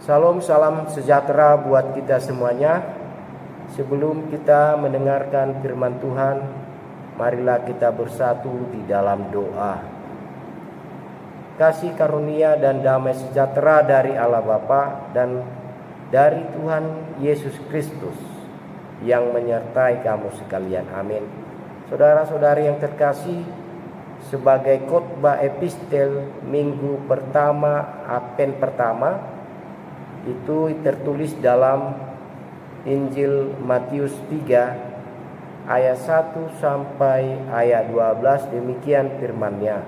Salam, salam sejahtera buat kita semuanya. Sebelum kita mendengarkan firman Tuhan, marilah kita bersatu di dalam doa. Kasih karunia dan damai sejahtera dari Allah Bapa dan dari Tuhan Yesus Kristus yang menyertai kamu sekalian. Amin. Saudara-saudari yang terkasih, sebagai khotbah epistel minggu pertama Advent pertama, itu tertulis dalam Injil Matius 3 ayat 1 sampai ayat 12. Demikian firman-Nya.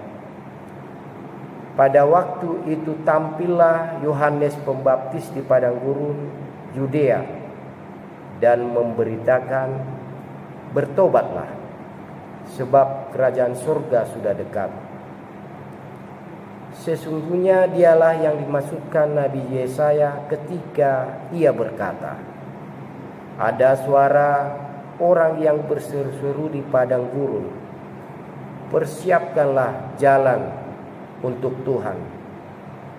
Pada waktu itu tampillah Yohanes Pembaptis di padang gurun Yudea dan memberitakan, bertobatlah, sebab kerajaan surga sudah dekat. Sesungguhnya dialah yang dimaksudkan Nabi Yesaya ketika ia berkata, ada suara orang yang berseru-seru di padang gurun, persiapkanlah jalan untuk Tuhan,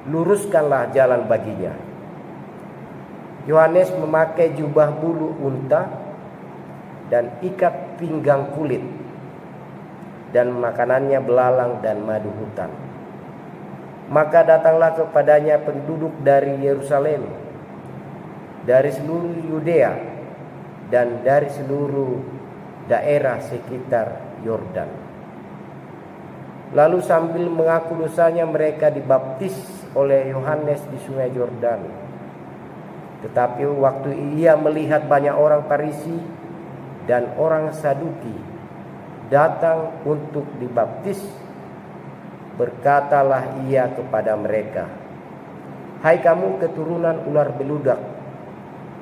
luruskanlah jalan baginya. Yohanes memakai jubah bulu unta dan ikat pinggang kulit, dan makanannya belalang dan madu hutan. Maka datanglah kepadanya penduduk dari Yerusalem, dari seluruh Yudea, dan dari seluruh daerah sekitar Yordan. Lalu sambil mengaku dosanya mereka dibaptis oleh Yohanes di sungai Yordan. Tetapi waktu ia melihat banyak orang Farisi dan orang Saduki datang untuk dibaptis, berkatalah ia kepada mereka, hai kamu keturunan ular beludak,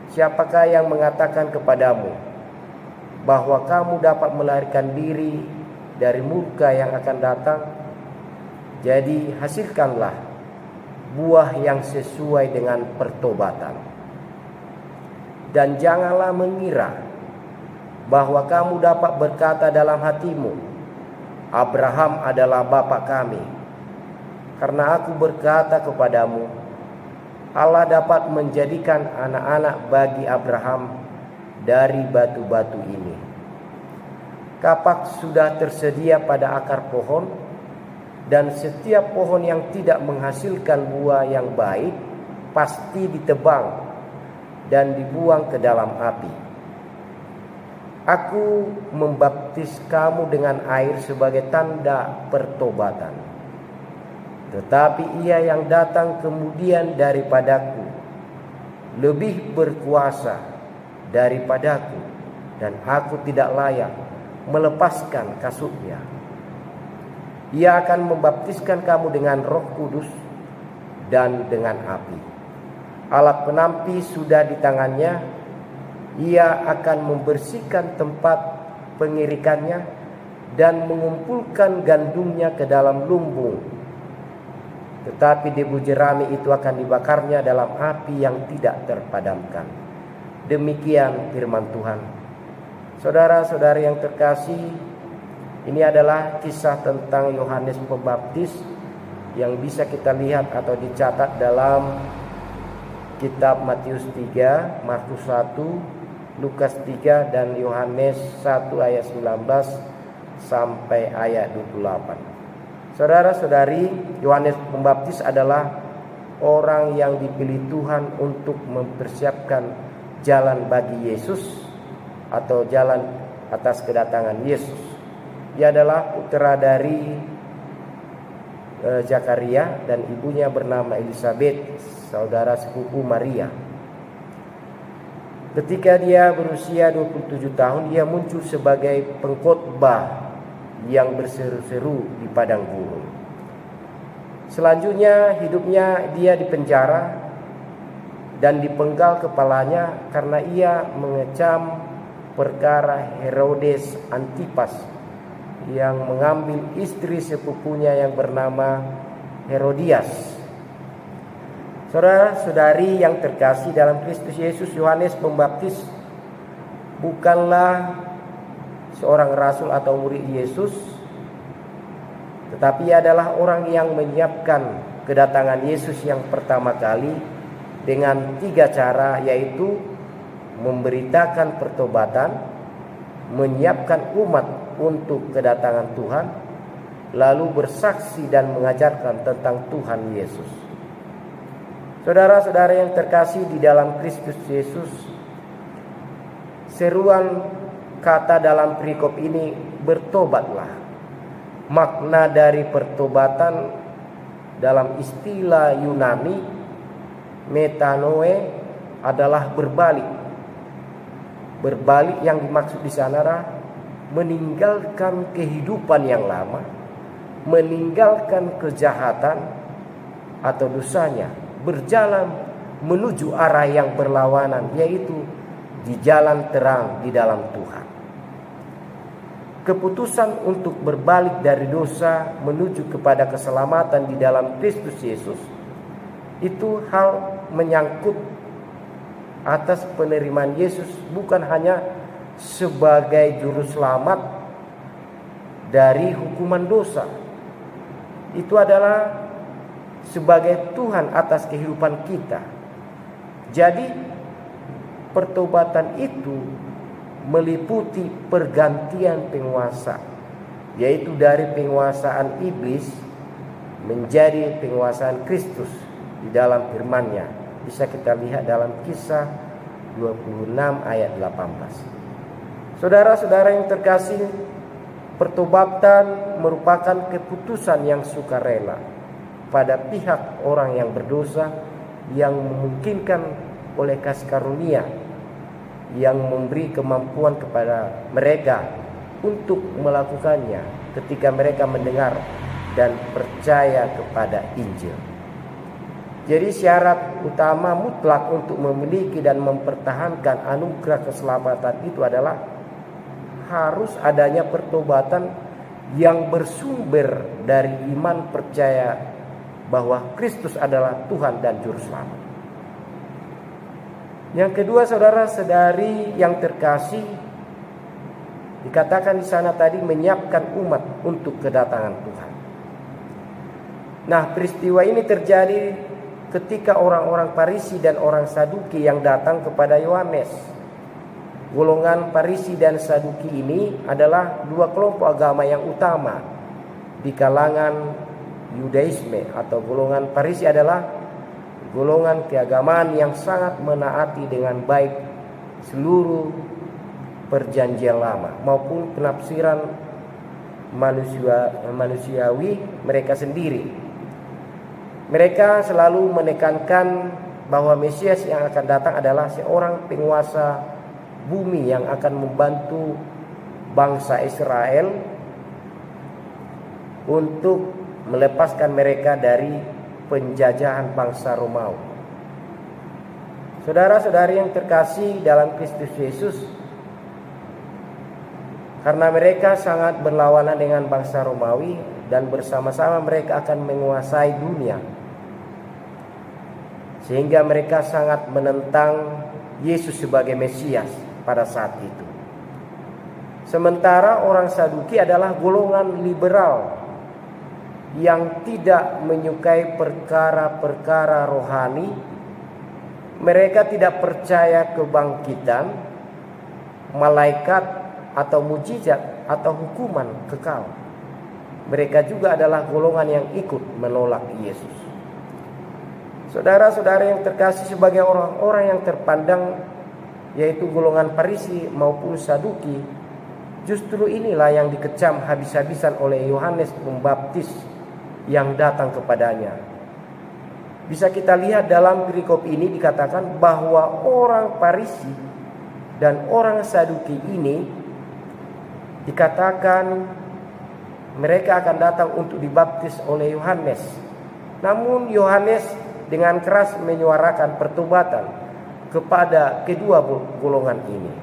siapakah yang mengatakan kepadamu bahwa kamu dapat melarikan diri dari murka yang akan datang? Jadi hasilkanlah buah yang sesuai dengan pertobatan. Dan janganlah mengira bahwa kamu dapat berkata dalam hatimu, Abraham adalah bapa kami. Karena aku berkata kepadamu, Allah dapat menjadikan anak-anak bagi Abraham dari batu-batu ini. Kapak sudah tersedia pada akar pohon, dan setiap pohon yang tidak menghasilkan buah yang baik pasti ditebang dan dibuang ke dalam api. Aku membaptis kamu dengan air sebagai tanda pertobatan. Tetapi ia yang datang kemudian daripadaku lebih berkuasa daripadaku, dan aku tidak layak melepaskan kasutnya. Ia akan membaptiskan kamu dengan Roh Kudus dan dengan api. Alat penampi sudah di tangannya. Ia akan membersihkan tempat pengirikannya dan mengumpulkan gandumnya ke dalam lumbung. Tetapi debu jerami itu akan dibakarnya dalam api yang tidak terpadamkan. Demikian firman Tuhan. Saudara-saudari yang terkasih, ini adalah kisah tentang Yohanes Pembaptis yang bisa kita lihat atau dicatat dalam kitab Matius 3, Markus 1, Lukas 3, dan Yohanes 1 ayat 19 sampai ayat 28. Saudara-saudari, Yohanes Pembaptis adalah orang yang dipilih Tuhan untuk mempersiapkan jalan bagi Yesus atau jalan atas kedatangan Yesus. Ia adalah putra dari Zakaria dan ibunya bernama Elisabet, saudara sepupu Maria. Ketika dia berusia 27 tahun, dia muncul sebagai pengkhotbah yang berseru-seru di padang gurun. Selanjutnya hidupnya dia dipenjara dan dipenggal kepalanya karena ia mengecam perkara Herodes Antipas yang mengambil istri sepupunya yang bernama Herodias. Saudara-saudari yang terkasih dalam Kristus Yesus, Yohanes Pembaptis bukanlah seorang rasul atau murid Yesus, tetapi ia adalah orang yang menyiapkan kedatangan Yesus yang pertama kali dengan 3 cara, yaitu memberitakan pertobatan, menyiapkan umat untuk kedatangan Tuhan, lalu bersaksi dan mengajarkan tentang Tuhan Yesus. Saudara-saudara yang terkasih di dalam Kristus Yesus, seruan kata dalam perikop ini, bertobatlah. Makna dari pertobatan dalam istilah Yunani metanoe adalah berbalik. Berbalik yang dimaksud di sana adalah meninggalkan kehidupan yang lama, meninggalkan kejahatan atau dosanya, berjalan menuju arah yang berlawanan, yaitu di jalan terang di dalam Tuhan. Keputusan untuk berbalik dari dosa menuju kepada keselamatan di dalam Kristus Yesus itu hal menyangkut atas penerimaan Yesus, bukan hanya sebagai juru selamat dari hukuman dosa. Itu adalah sebagai Tuhan atas kehidupan kita. Jadi pertobatan itu meliputi pergantian penguasa, yaitu dari penguasaan iblis menjadi penguasaan Kristus di dalam firman-Nya. Bisa kita lihat dalam Kisah 26 ayat 18. Saudara-saudara yang terkasih, pertobatan merupakan keputusan yang sukarela pada pihak orang yang berdosa, yang memungkinkan oleh kasih karunia yang memberi kemampuan kepada mereka untuk melakukannya ketika mereka mendengar dan percaya kepada Injil. Jadi syarat utama mutlak untuk memiliki dan mempertahankan anugerah keselamatan itu adalah harus adanya pertobatan yang bersumber dari iman percaya bahwa Kristus adalah Tuhan dan Juru Selamat. Yang kedua, saudara-saudari yang terkasih, dikatakan di sana tadi menyiapkan umat untuk kedatangan Tuhan. Nah, peristiwa ini terjadi ketika orang-orang Farisi dan orang Saduki yang datang kepada Yohanes. Golongan Farisi dan Saduki ini adalah dua kelompok agama yang utama di kalangan Yudaisme, atau golongan Farisi adalah golongan keagamaan yang sangat menaati dengan baik seluruh perjanjian lama maupun penafsiran manusiawi mereka sendiri. Mereka selalu menekankan bahwa Mesias yang akan datang adalah seorang penguasa bumi yang akan membantu bangsa Israel untuk melepaskan mereka dari penjajahan bangsa Romawi. Saudara-saudari yang terkasih dalam Kristus Yesus, karena mereka sangat berlawanan dengan bangsa Romawi dan bersama-sama mereka akan menguasai dunia, sehingga mereka sangat menentang Yesus sebagai Mesias pada saat itu. Sementara orang Saduki adalah golongan liberal yang tidak menyukai perkara-perkara rohani. Mereka tidak percaya kebangkitan, malaikat atau mujizat atau hukuman kekal. Mereka juga adalah golongan yang ikut menolak Yesus. Saudara-saudara yang terkasih, sebagai orang-orang yang terpandang, yaitu golongan Farisi maupun Saduki, justru inilah yang dikecam habis-habisan oleh Yohanes Pembaptis yang datang kepadanya. Bisa kita lihat dalam perikop ini dikatakan bahwa orang Farisi dan orang Saduki ini dikatakan mereka akan datang untuk dibaptis oleh Yohanes. Namun Yohanes dengan keras menyuarakan pertobatan kepada kedua golongan ini.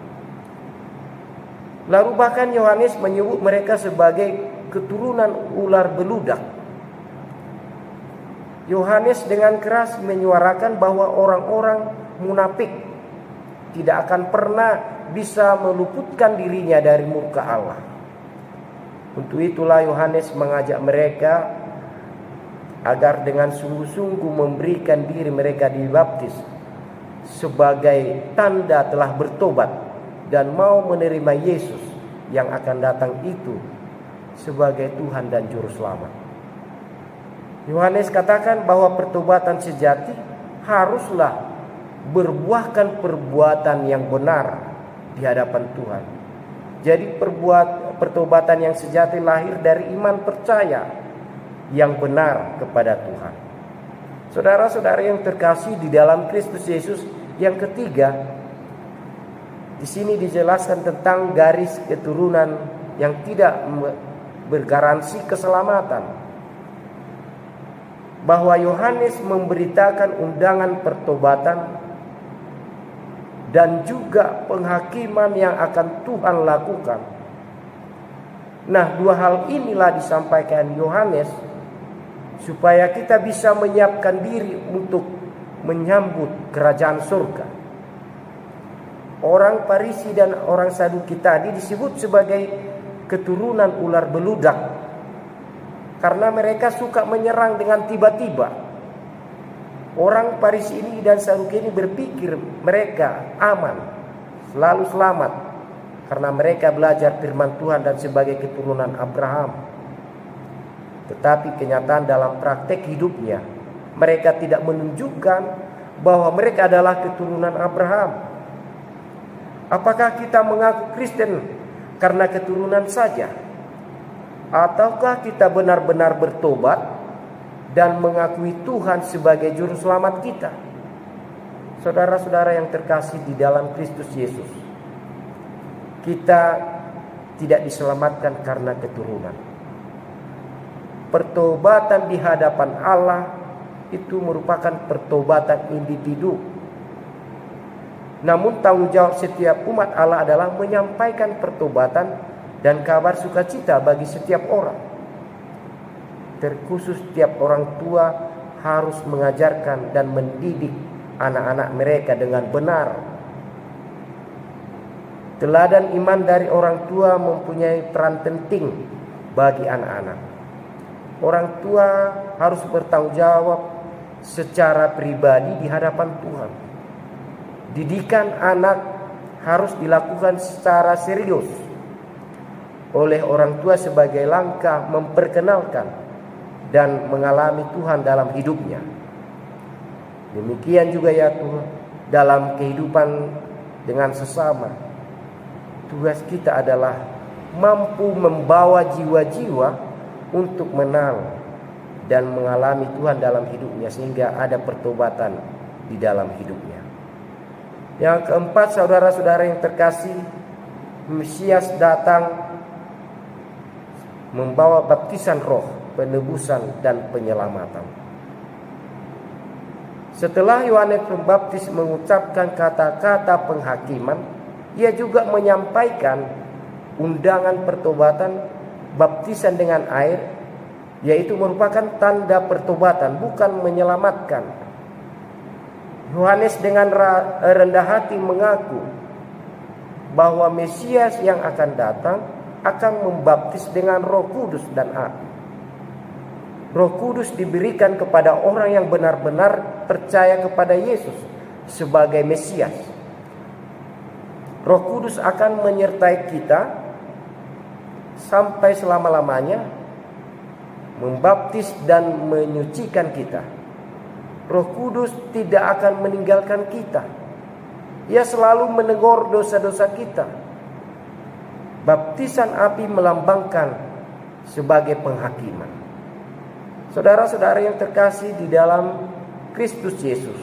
Lalu bahkan Yohanes menyebut mereka sebagai keturunan ular beludak. Yohanes dengan keras menyuarakan bahwa orang-orang munafik tidak akan pernah bisa meluputkan dirinya dari murka Allah. Untuk itulah Yohanes mengajak mereka agar dengan sungguh-sungguh memberikan diri mereka dibaptis sebagai tanda telah bertobat dan mau menerima Yesus yang akan datang itu sebagai Tuhan dan Juru Selamat. Yohanes katakan bahwa pertobatan sejati haruslah berbuahkan perbuatan yang benar di hadapan Tuhan. Jadi pertobatan yang sejati lahir dari iman percaya yang benar kepada Tuhan. Saudara-saudara yang terkasih di dalam Kristus Yesus, yang ketiga, di sini dijelaskan tentang garis keturunan yang tidak bergaransi keselamatan. Bahwa Yohanes memberitakan undangan pertobatan dan juga penghakiman yang akan Tuhan lakukan. Nah, dua hal inilah disampaikan Yohanes supaya kita bisa menyiapkan diri untuk menyambut kerajaan surga. Orang Farisi dan orang Saduki tadi disebut sebagai keturunan ular beludak karena mereka suka menyerang dengan tiba-tiba. Orang Farisi ini dan Saduki ini berpikir mereka aman, selalu selamat karena mereka belajar firman Tuhan dan sebagai keturunan Abraham. Tetapi kenyataan dalam praktek hidupnya, mereka tidak menunjukkan bahwa mereka adalah keturunan Abraham. Apakah kita mengaku Kristen karena keturunan saja? Ataukah kita benar-benar bertobat dan mengakui Tuhan sebagai Juru Selamat kita? Saudara-saudara yang terkasih di dalam Kristus Yesus, kita tidak diselamatkan karena keturunan. Pertobatan di hadapan Allah itu merupakan pertobatan individu. Namun tanggung jawab setiap umat Allah adalah menyampaikan pertobatan dan kabar sukacita bagi setiap orang. Terkhusus setiap orang tua harus mengajarkan dan mendidik anak-anak mereka dengan benar. Teladan iman dari orang tua mempunyai peran penting bagi anak-anak. Orang tua harus bertanggung jawab secara pribadi di hadapan Tuhan. Didikan anak harus dilakukan secara serius oleh orang tua sebagai langkah memperkenalkan dan mengalami Tuhan dalam hidupnya. Demikian juga ya Tuhan, dalam kehidupan dengan sesama, tugas kita adalah mampu membawa jiwa-jiwa untuk menang dan mengalami Tuhan dalam hidupnya sehingga ada pertobatan di dalam hidupnya. Yang keempat, saudara-saudara yang terkasih, Mesias datang membawa baptisan roh, penebusan dan penyelamatan. Setelah Yohanes Pembaptis mengucapkan kata-kata penghakiman, ia juga menyampaikan undangan pertobatan baptisan dengan air, yaitu merupakan tanda pertobatan, bukan menyelamatkan. Yohanes dengan rendah hati mengaku bahwa Mesias yang akan datang akan membaptis dengan Roh Kudus dan api. Roh Kudus diberikan kepada orang yang benar-benar percaya kepada Yesus sebagai Mesias. Roh Kudus akan menyertai kita sampai selama-lamanya, membaptis dan menyucikan kita. Roh Kudus tidak akan meninggalkan kita. Ia selalu menegur dosa-dosa kita. Baptisan api melambangkan sebagai penghakiman. Saudara-saudara yang terkasih di dalam Kristus Yesus,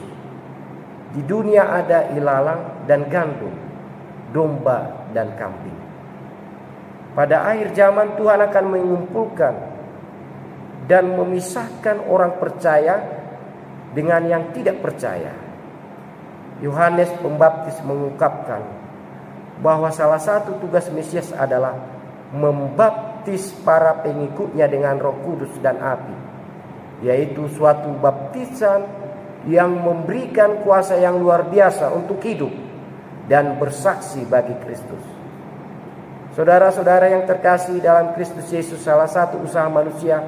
di dunia ada ilalang dan gandum, domba dan kambing. Pada akhir zaman Tuhan akan mengumpulkan dan memisahkan orang percaya dengan yang tidak percaya. Yohanes Pembaptis mengungkapkan bahwa salah satu tugas Mesias adalah membaptis para pengikutnya dengan Roh Kudus dan api, yaitu suatu baptisan yang memberikan kuasa yang luar biasa untuk hidup dan bersaksi bagi Kristus. Saudara-saudara yang terkasih dalam Kristus Yesus, salah satu usaha manusia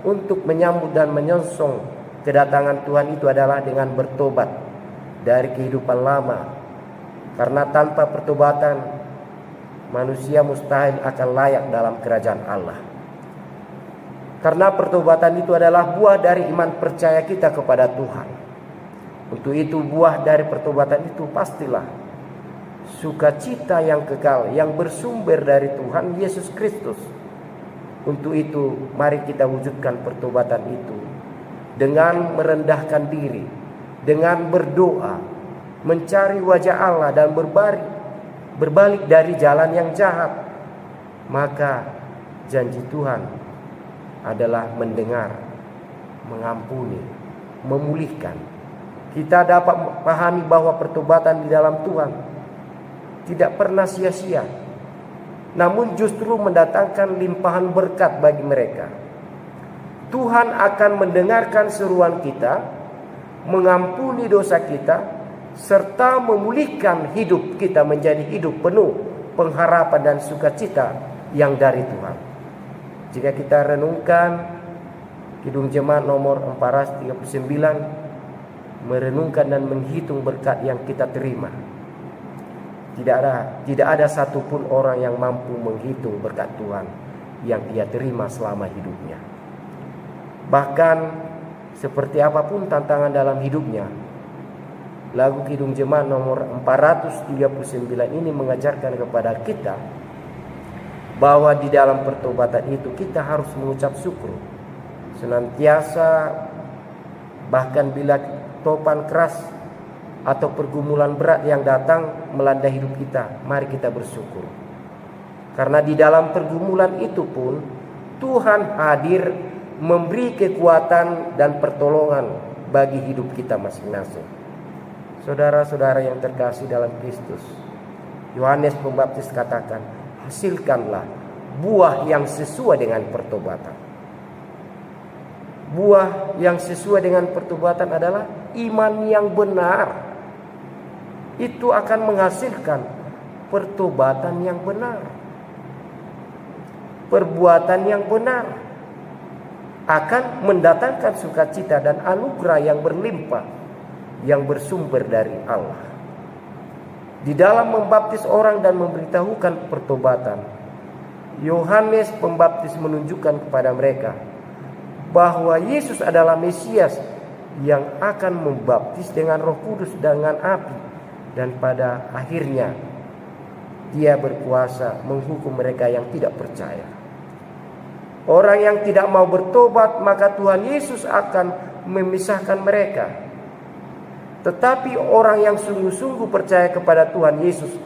untuk menyambut dan menyongsong kedatangan Tuhan itu adalah dengan bertobat dari kehidupan lama. Karena tanpa pertobatan manusia mustahil akan layak dalam kerajaan Allah. Karena pertobatan itu adalah buah dari iman percaya kita kepada Tuhan. Untuk itu buah dari pertobatan itu pastilah sukacita yang kekal yang bersumber dari Tuhan Yesus Kristus. Untuk itu mari kita wujudkan pertobatan itu dengan merendahkan diri, dengan berdoa, mencari wajah Allah dan berbalik dari jalan yang jahat. Maka janji Tuhan adalah mendengar, mengampuni, memulihkan. Kita dapat pahami bahwa pertobatan di dalam Tuhan tidak pernah sia-sia, namun justru mendatangkan limpahan berkat bagi mereka. Tuhan akan mendengarkan seruan kita, mengampuni dosa kita, serta memulihkan hidup kita menjadi hidup penuh pengharapan dan sukacita yang dari Tuhan. Jika kita renungkan Kidung Jemaat nomor 439, merenungkan dan menghitung berkat yang kita terima, tidak ada satupun orang yang mampu menghitung berkat Tuhan yang ia terima selama hidupnya. Bahkan seperti apapun tantangan dalam hidupnya, lagu Kidung Jemaat nomor 439 ini mengajarkan kepada kita bahwa di dalam pertobatan itu kita harus mengucap syukur senantiasa. Bahkan bila topan keras atau pergumulan berat yang datang melanda hidup kita, mari kita bersyukur. Karena di dalam pergumulan itu pun Tuhan hadir memberi kekuatan dan pertolongan bagi hidup kita masing-masing. Saudara-saudara yang terkasih dalam Kristus, Yohanes Pembaptis katakan, hasilkanlah buah yang sesuai dengan pertobatan. Buah yang sesuai dengan pertobatan adalah iman yang benar. Itu akan menghasilkan pertobatan yang benar, perbuatan yang benar, akan mendatangkan sukacita dan anugerah yang berlimpah yang bersumber dari Allah. Di dalam membaptis orang dan memberitahukan pertobatan, Yohanes Pembaptis menunjukkan kepada mereka bahwa Yesus adalah Mesias yang akan membaptis dengan Roh Kudus dengan api, dan pada akhirnya Dia berkuasa menghukum mereka yang tidak percaya. Orang yang tidak mau bertobat, maka Tuhan Yesus akan memisahkan mereka. Tetapi orang yang sungguh-sungguh percaya kepada Tuhan Yesus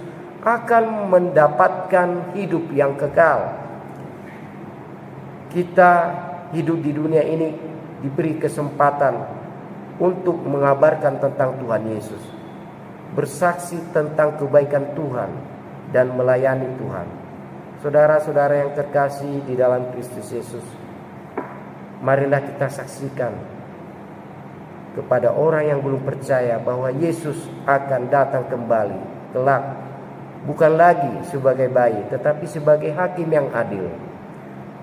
akan mendapatkan hidup yang kekal. Kita hidup di dunia ini diberi kesempatan untuk mengabarkan tentang Tuhan Yesus, bersaksi tentang kebaikan Tuhan dan melayani Tuhan. Saudara-saudara yang terkasih di dalam Kristus Yesus, marilah kita saksikan kepada orang yang belum percaya bahwa Yesus akan datang kembali kelak, bukan lagi sebagai bayi tetapi sebagai hakim yang adil.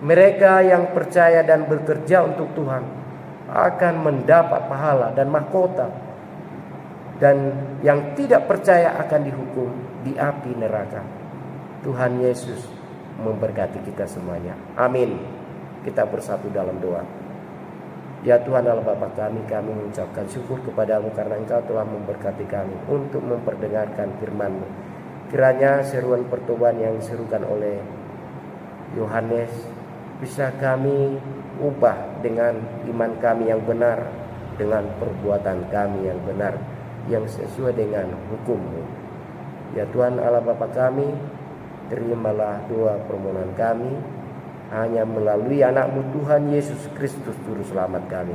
Mereka yang percaya dan bekerja untuk Tuhan akan mendapat pahala dan mahkota, dan yang tidak percaya akan dihukum di api neraka. Tuhan Yesus memberkati kita semuanya. Amin. Kita bersatu dalam doa. Ya Tuhan Allah Bapa kami mengucapkan syukur kepadamu karena Engkau telah memberkati kami untuk memperdengarkan firman-Mu. Kiranya seruan pertobatan yang diserukan oleh Yohanes bisa kami ubah dengan iman kami yang benar, dengan perbuatan kami yang benar, yang sesuai dengan hukum-Mu. Ya Tuhan Allah Bapa kami, terimalah doa permohonan kami hanya melalui anak-Mu Tuhan Yesus Kristus Juru Selamat kami.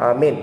Amin.